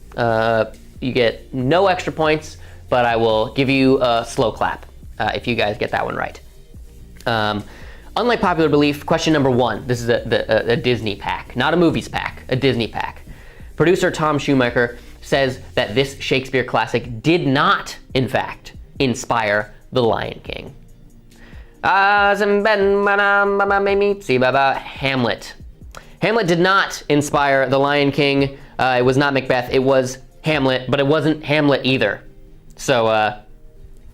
you get no extra points, but I will give you a slow clap if you guys get that one right. Unlike popular belief, question number 1, this is a Disney pack, not a movies pack, a Disney pack. Producer Tom Schumacher says that this Shakespeare classic did not, in fact, inspire The Lion King. Hamlet. Hamlet did not inspire The Lion King. It was not Macbeth, it was Hamlet, but it wasn't Hamlet either. So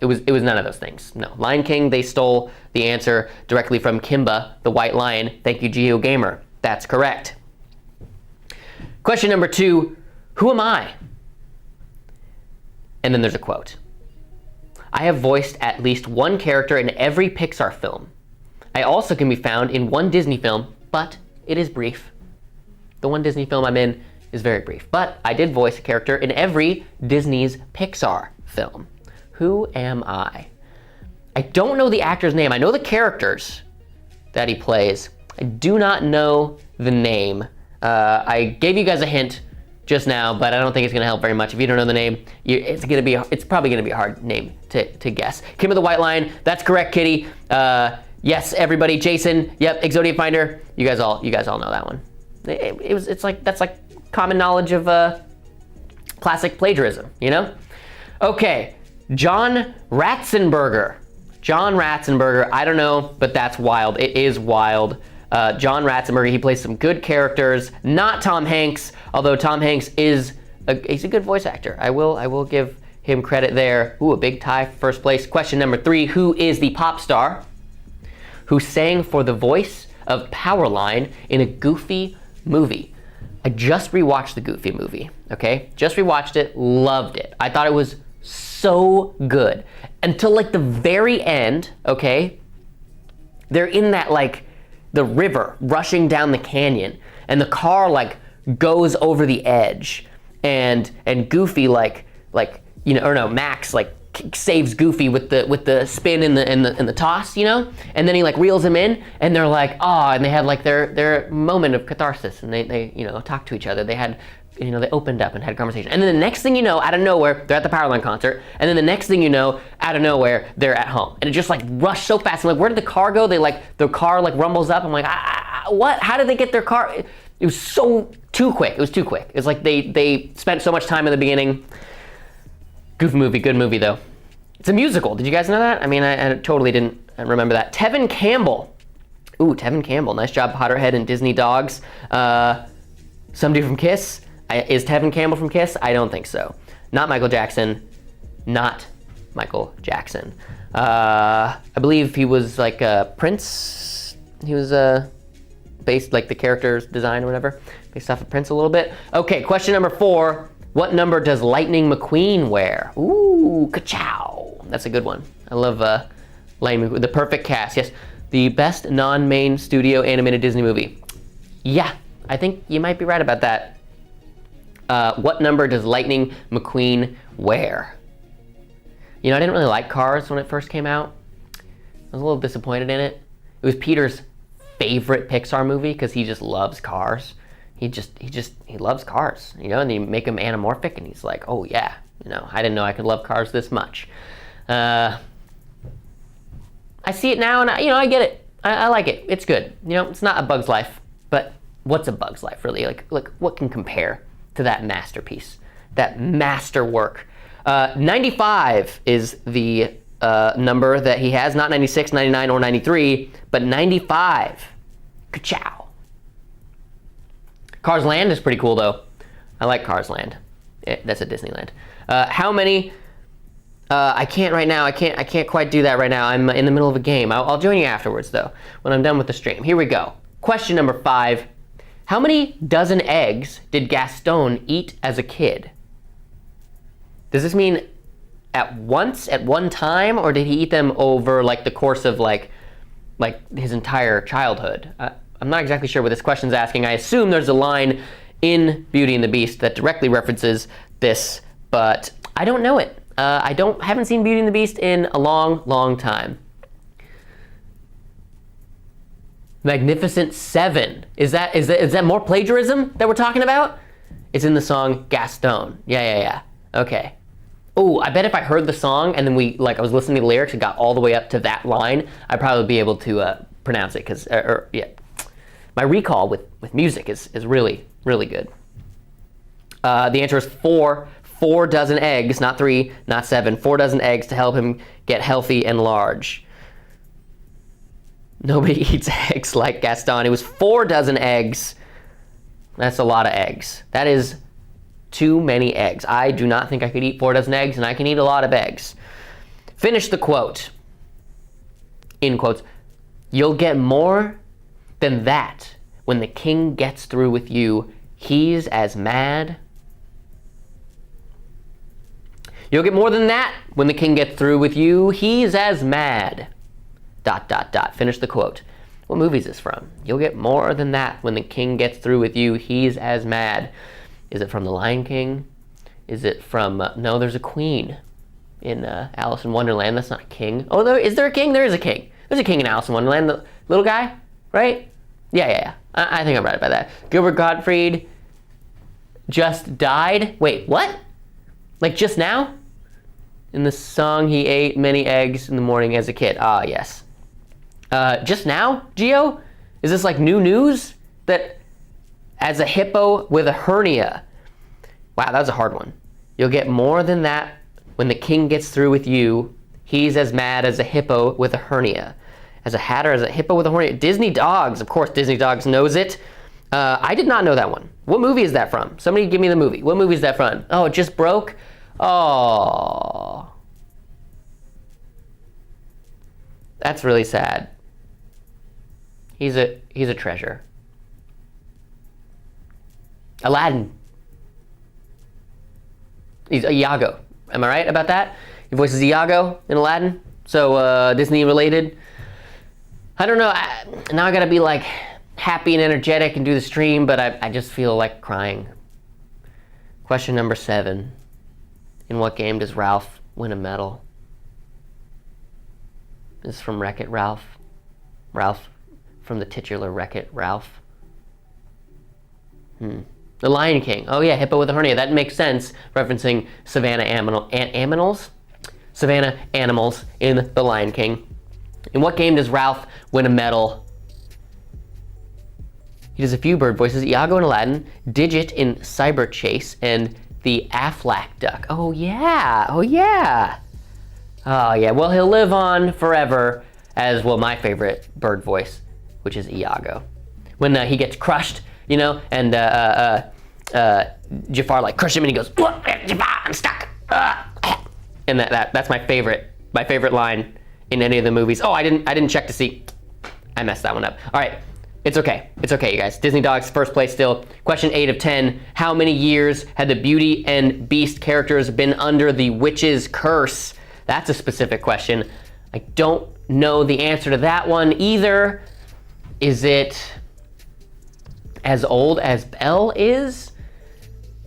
it was none of those things. No, Lion King, they stole the answer directly from Kimba, the white lion. Thank you, GeoGamer. That's correct. Question number 2, who am I? And then there's a quote. I have voiced at least one character in every Pixar film. I also can be found in one Disney film, but it is brief. The one Disney film I'm in is very brief, but I did voice a character in every Disney's Pixar film. Who am I? I don't know the actor's name. I know the characters that he plays. I do not know the name. I gave you guys a hint just now, but I don't think it's gonna help very much. If you don't know the name, it's probably gonna be a hard name to guess. Kimba the White Lion, that's correct, Kitty. Yes, everybody, Jason, yep, Exodia Finder, you guys all know that one. That's like common knowledge of classic plagiarism, you know? Okay, John Ratzenberger. John Ratzenberger, I don't know, but that's wild. It is wild. John Ratzenberger, he plays some good characters, not Tom Hanks, although Tom Hanks he's a good voice actor. I will give him credit there. Ooh, a big tie for first place. Question number 3, who is the pop star who sang for the voice of Powerline in a Goofy movie? I just rewatched the Goofy movie, okay? Just rewatched it, loved it. I thought it was so good. Until like the very end, okay? They're in that like, the river rushing down the canyon, and the car like goes over the edge, and Goofy Max like saves Goofy with the spin and the toss, and then he like reels him in, and they're like, and they had like their moment of catharsis, and they talked to each other. They had they opened up and had a conversation, and then the next thing you know, out of nowhere, they're at the Powerline concert, and then the next thing you know, out of nowhere, they're at home. And it just like rushed so fast. I'm like, where did the car go? Their car like rumbles up. I'm like, what? How did they get their car? It was so too quick. It was too quick. It's like they spent so much time in the beginning. Goof movie, good movie though. It's a musical. Did you guys know that? I mean, I totally didn't remember that. Tevin Campbell. Ooh, Tevin Campbell. Nice job, Potterhead and Disney Dogs. Some dude from Kiss. Is Tevin Campbell from Kiss? I don't think so. Not Michael Jackson. Not Michael Jackson. I believe he was like a Prince. He was based like the character's design or whatever. Based off of Prince a little bit. Okay, question number 4. What number does Lightning McQueen wear? Ooh, ka-chow. That's a good one. I love Lightning McQueen. The perfect cast, yes. The best non-main studio animated Disney movie. Yeah, I think you might be right about that. What number does Lightning McQueen wear? You know, I didn't really like Cars when it first came out. I was a little disappointed in it. It was Peter's favorite Pixar movie because he just loves cars. He loves cars, you know, and you make him anamorphic and he's like, oh yeah, you know, I didn't know I could love cars this much. I see it now and I get it. I like it. It's good. You know, it's not A Bug's Life, but what's A Bug's Life really? Like what can compare to that masterpiece, that masterwork? 95 is the number that he has, not 96, 99, or 93, but 95. Ka-chow. Cars Land is pretty cool though. I like Cars Land. That's at Disneyland. How many? I can't right now. I can't quite do that right now. I'm in the middle of a game. I'll join you afterwards though, when I'm done with the stream. Here we go. Question number 5. How many dozen eggs did Gaston eat as a kid? Does this mean at once, at one time, or did he eat them over like the course of like his entire childhood? I'm not exactly sure what this question's asking. I assume there's a line in Beauty and the Beast that directly references this, but I don't know it. Haven't seen Beauty and the Beast in a long, long time. Magnificent Seven. Is that more plagiarism that we're talking about? It's in the song Gaston. Yeah. Okay. Oh, I bet if I heard the song and then I was listening to the lyrics and got all the way up to that line, I'd probably be able to pronounce it because, yeah. My recall with music is really, really good. The answer is 4 dozen eggs, not 3, not 7. 4 dozen eggs to help him get healthy and large. Nobody eats eggs like Gaston. It was 4 dozen eggs. That's a lot of eggs. That is too many eggs. I do not think I could eat 4 dozen eggs, and I can eat a lot of eggs. Finish the quote. In quotes. You'll get more than that when the king gets through with you. He's as mad. You'll get more than that when the king gets through with you. He's as mad. ... Finish the quote. What movie is this from? You'll get more than that when the king gets through with you. He's as mad. Is it from The Lion King? Is it from... no, there's a queen in Alice in Wonderland. That's not a king. Oh, is there a king? There is a king. There's a king in Alice in Wonderland. The little guy, right? Yeah. I think I'm right about that. Gilbert Gottfried just died. Wait, what? Like just now? In the song, he ate many eggs in the morning as a kid. Ah, yes. Just now, Gio? Is this like new news? That as a hippo with a hernia. Wow, that was a hard one. You'll get more than that when the king gets through with you. He's as mad as a hippo with a hernia. As a hatter, as a hippo with a hernia. Disney Dogs. Of course, Disney Dogs knows it. I did not know that one. What movie is that from? Somebody give me the movie. What movie is that from? Oh, it just broke? Oh. That's really sad. He's a treasure. Aladdin. He's Iago. Am I right about that? He voices Iago in Aladdin. So Disney related. I don't know. Now I gotta be like happy and energetic and do the stream, but I just feel like crying. Question number 7. In what game does Ralph win a medal? This is from Wreck-It Ralph. Ralph from the titular Wreck-It Ralph. The Lion King. Oh yeah, hippo with a hernia. That makes sense, referencing savanna aminals. savanna animals in The Lion King. In what game does Ralph win a medal? He does a few bird voices, Iago in Aladdin, Digit in Cyber Chase, and the Aflac duck. Oh yeah, oh yeah. Oh yeah, well he'll live on forever as, well, my favorite bird voice, which is Iago. When he gets crushed, you know, and Jafar like crushed him and he goes, Jafar, I'm stuck. And that's my favorite line in any of the movies. Oh, I didn't check to see. I messed that one up. All right, it's okay, you guys. Disney Dogs first place still. Question 8 of 10. How many years had the Beauty and Beast characters been under the witch's curse? That's a specific question. I don't know the answer to that one either. Is it as old as Belle is?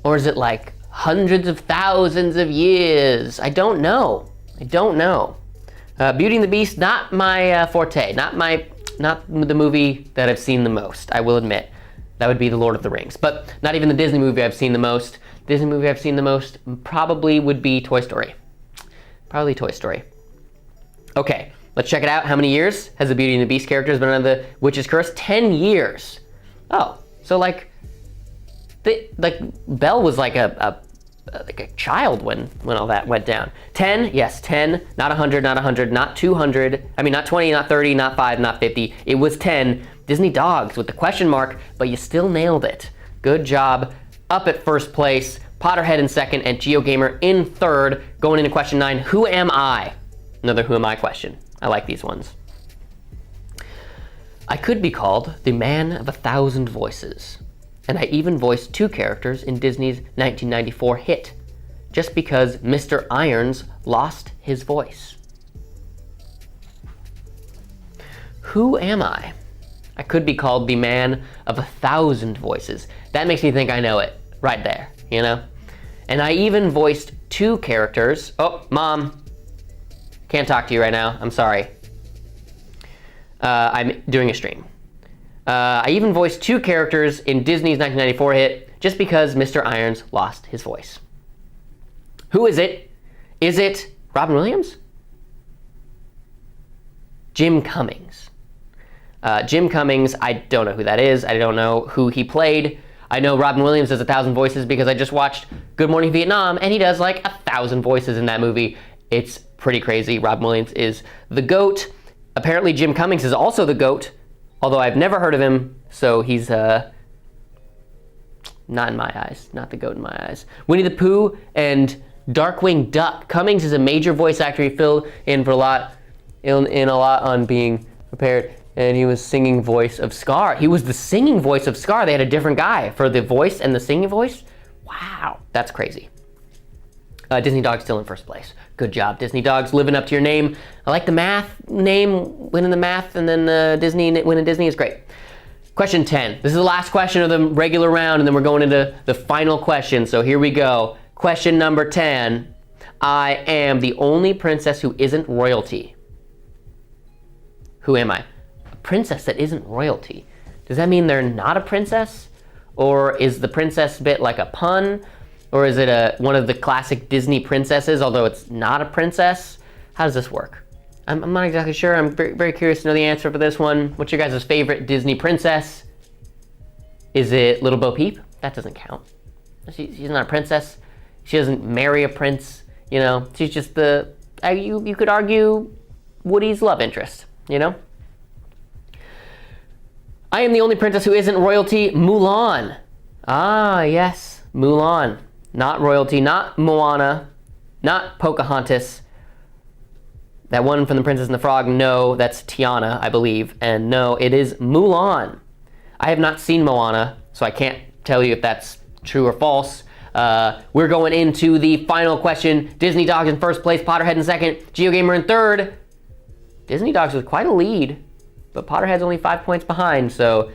Or is it like hundreds of thousands of years? I don't know. Beauty and the Beast, not my forte, not the movie that I've seen the most, I will admit. That would be The Lord of the Rings, but not even the Disney movie I've seen the most. Disney movie I've seen the most probably would be Toy Story. Probably Toy Story. Okay, let's check it out. How many years has the Beauty and the Beast characters been under the witch's curse? 10 years. Oh, so like Belle was like a child when all that went down. 10, yes, 10, not 100, not 200, I mean, not 20, not 30, not 5, not 50. It was 10. Disney Dogs with the question mark, but you still nailed it. Good job. Up at first place, Potterhead in second, and GeoGamer in third. Going into question 9, who am I? Another who am I question. I like these ones. I could be called the man of 1,000 voices. And I even voiced 2 characters in Disney's 1994 hit, just because Mr. Irons lost his voice. Who am I? I could be called the man of 1,000 voices. That makes me think I know it right there, you know? And I even voiced 2 characters. Oh, Mom, can't talk to you right now, I'm sorry. I'm doing a stream. I even voiced 2 characters in Disney's 1994 hit just because Mr. Irons lost his voice. Who is it? Is it Robin Williams? Jim Cummings. Jim Cummings, I don't know who that is. I don't know who he played. I know Robin Williams does 1,000 voices because I just watched Good Morning Vietnam and he does like 1,000 voices in that movie. It's pretty crazy. Robin Williams is the GOAT. Apparently Jim Cummings is also the GOAT. Although I've never heard of him, so he's not in my eyes, not the GOAT in my eyes. Winnie the Pooh and Darkwing Duck. Cummings is a major voice actor. He filled in for a lot on Being Prepared, and he was singing voice of Scar. He was the singing voice of Scar. They had a different guy for the voice and the singing voice. Wow, that's crazy. Disney Dogs still in first place. Good job, Disney Dogs, living up to your name. I like the math name, winning the math, and then Disney winning Disney is great. Question 10. This is the last question of the regular round, and then we're going into the final question, so here we go. Question number 10. I am the only princess who isn't royalty. Who am I? A princess that isn't royalty. Does that mean they're not a princess? Or is the princess bit like a pun? Or is it one of the classic Disney princesses, although it's not a princess? How does this work? I'm not exactly sure. I'm very, very curious to know the answer for this one. What's your guys' favorite Disney princess? Is it Little Bo Peep? That doesn't count. She's not a princess. She doesn't marry a prince, you know? She's just you could argue Woody's love interest, you know? I am the only princess who isn't royalty. Mulan. Ah, yes, Mulan. Not royalty, not Moana, not Pocahontas. That one from The Princess and the Frog, no, that's Tiana, I believe. And no, it is Mulan. I have not seen Moana, so I can't tell you if that's true or false. We're going into the final question. Disney Dogs in first place, Potterhead in second, GeoGamer in third. Disney Dogs with quite a lead, but Potterhead's only 5 points behind, so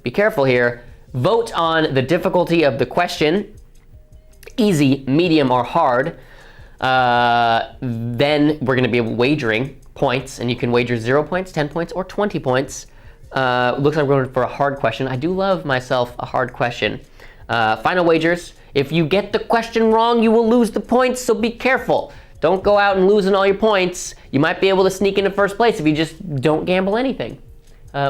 be careful here. Vote on the difficulty of the question. Easy, medium, or hard. Then we're going to be wagering points, and you can wager 0 points, 10 points, or 20 points. Looks like we're going for a hard question. I do love myself a hard question. Final wagers. If you get the question wrong, you will lose the points, so be careful. Don't go out and losing all your points. You might be able to sneak into first place if you just don't gamble anything,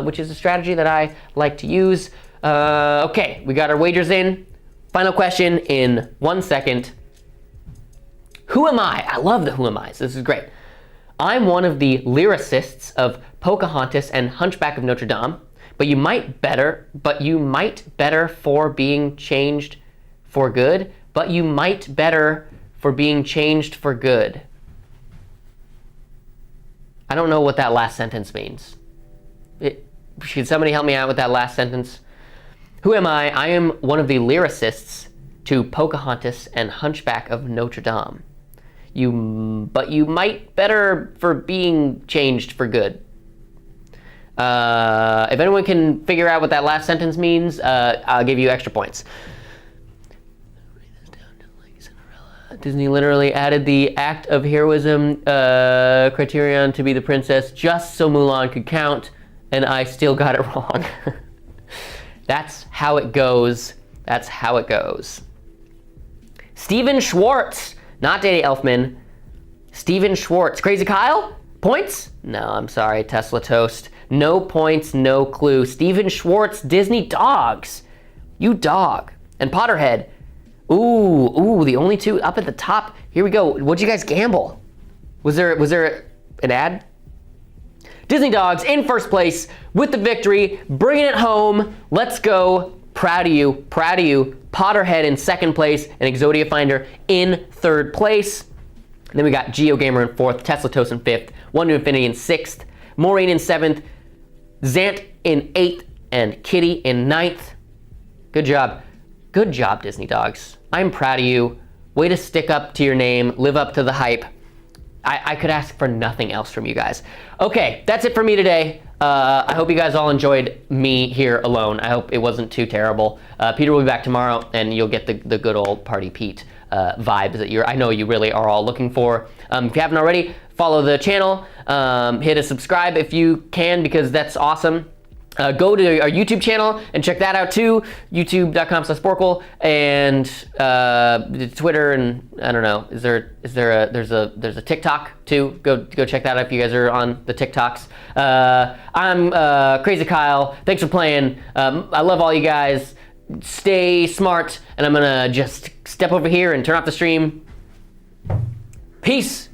which is a strategy that I like to use. Okay, we got our wagers in. Final question in 1 second. Who am I? I love the who am I's. This is great. I'm one of the lyricists of Pocahontas and Hunchback of Notre Dame, but you might better for being changed for good, but you might better for being changed for good. I don't know what that last sentence means. Should somebody help me out with that last sentence? Who am I? I am one of the lyricists to Pocahontas and Hunchback of Notre Dame. But you might better for being changed for good. If anyone can figure out what that last sentence means, I'll give you extra points. Disney literally added the act of heroism criterion to be the princess just so Mulan could count, and I still got it wrong. That's how it goes. That's how it goes. Steven Schwartz, not Danny Elfman. Steven Schwartz. Crazy Kyle? Points? No, I'm sorry. Tesla Toast. No points, no clue. Steven Schwartz, Disney Dogs. You dog. And Potterhead. Ooh, the only two up at the top. Here we go. What'd you guys gamble? Was there an ad? Disney Dogs in first place with the victory, bringing it home. Let's go. Proud of you. Proud of you. Potterhead in second place and Exodia Finder in third place. And then we got GeoGamer in fourth, Tesla Toast in fifth, One to Infinity in sixth, Maureen in seventh, Zant in eighth, and Kitty in ninth. Good job. Good job, Disney Dogs. I'm proud of you. Way to stick up to your name, live up to the hype. I could ask for nothing else from you guys. Okay, that's it for me today. I hope you guys all enjoyed me here alone. I hope it wasn't too terrible. Peter will be back tomorrow, and you'll get the good old Party Pete vibes that I know you really are all looking for. If you haven't already, follow the channel. Hit a subscribe if you can, because that's awesome. Go to our YouTube channel and check that out too, youtube.com/Sporcle, and Twitter, and I don't know, there's a TikTok too. Go check that out if you guys are on the TikToks. I'm Crazy Kyle. Thanks for playing. I love all you guys. Stay smart, and I'm gonna just step over here and turn off the stream. Peace.